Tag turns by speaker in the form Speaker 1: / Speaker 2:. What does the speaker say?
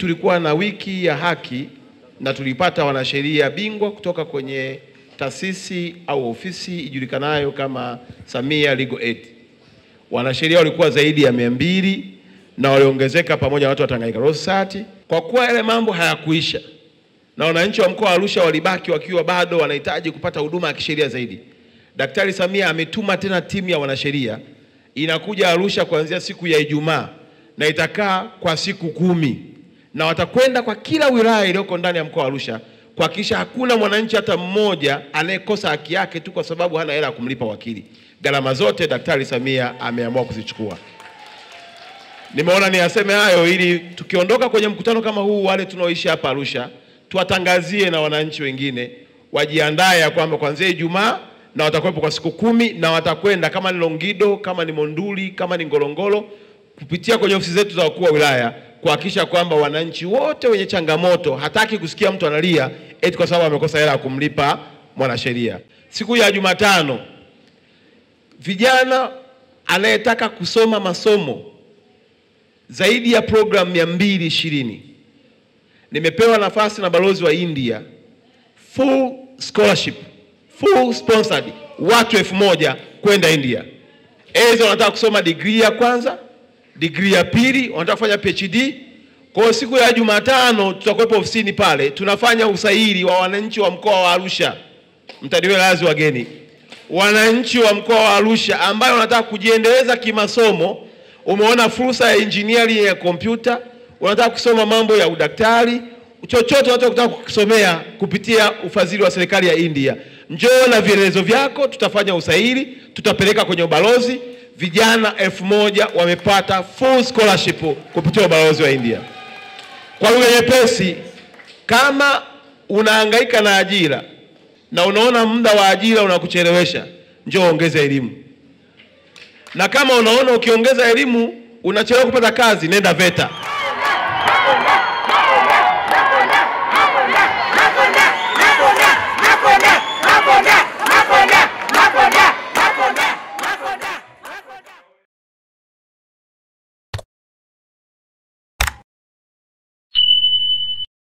Speaker 1: Tulikuwa na wiki ya haki na tulipata wanasheria bingwa kutoka kwenye taasisi au ofisi ijulikanayo kama Samia Legal Aid. Wanasheria walikuwa zaidi ya 200 na waliongezeka pamoja na watu wa Tanganyika Law Society. Kwa kuwa yale mambo hayakuisha na wananchi wa mkoa wa Arusha walibaki wakiwa bado wanahitaji kupata huduma ya kisheria zaidi, Daktari Samia ametuma tena timu ya wanasheria inakuja Arusha kuanzia siku ya Ijumaa na itakaa kwa siku 10. Na watakwenda kwa kila wilaya iliyoko ndani ya mkoa wa Arusha kuhakikisha hakuna mwananchi hata mmoja anayekosa haki yake tu kwa sababu hana hela ya kumlipa wakili. Gharama zote Daktari Samia ameamua kuzichukua. Nimeona niyaseme hayo ili tukiondoka kwenye mkutano kama huu, wale tunaoishi hapa Arusha tuwatangazie na wananchi wengine wajiandae kwamba kuanzia Ijumaa na watakuwepo kwa siku 10 na watakwenda kama ni Longido, kama ni Monduli, kama ni Ngorongoro, kupitia kwenye ofisi zetu za wakuu wa wilaya kuhakikisha kwamba wananchi wote wenye changamoto, hataki kusikia mtu analia eti kwa sababu amekosa hela ya kumlipa mwanasheria. Siku ya Jumatano, vijana anayetaka kusoma masomo zaidi ya program 220 nimepewa nafasi na balozi wa India, full scholarship, full sponsored, watu 1000 kwenda India. Eza wanataka kusoma degree ya kwanza, degree ya pili, wanataka kufanya PhD. Kwa siku ya Jumatano tutakuwepo ofisini pale, tunafanya usaili wa wananchi wa mkoa wa Arusha. Mtaniwe lazi wageni. Wananchi wa mkoa wa Arusha ambao wanataka kujiendeleza kimasomo, umeona fursa ya engineering ya kompyuta, wanataka kusoma mambo ya udaktari, chochote wanataka kusomea kupitia ufadhili wa serikali ya India. Njoo na vielelezo vyako, tutafanya usaili, tutapeleka kwenye ubalozi. Vijana 1000 wamepata full scholarship kupitia ubalozi wa India. Kwa lugha nyepesi, kama unahangaika na ajira na unaona muda wa ajira unakuchelewesha, njoo ongeza elimu. Na kama unaona ukiongeza elimu unachelewa kupata kazi, nenda VETA.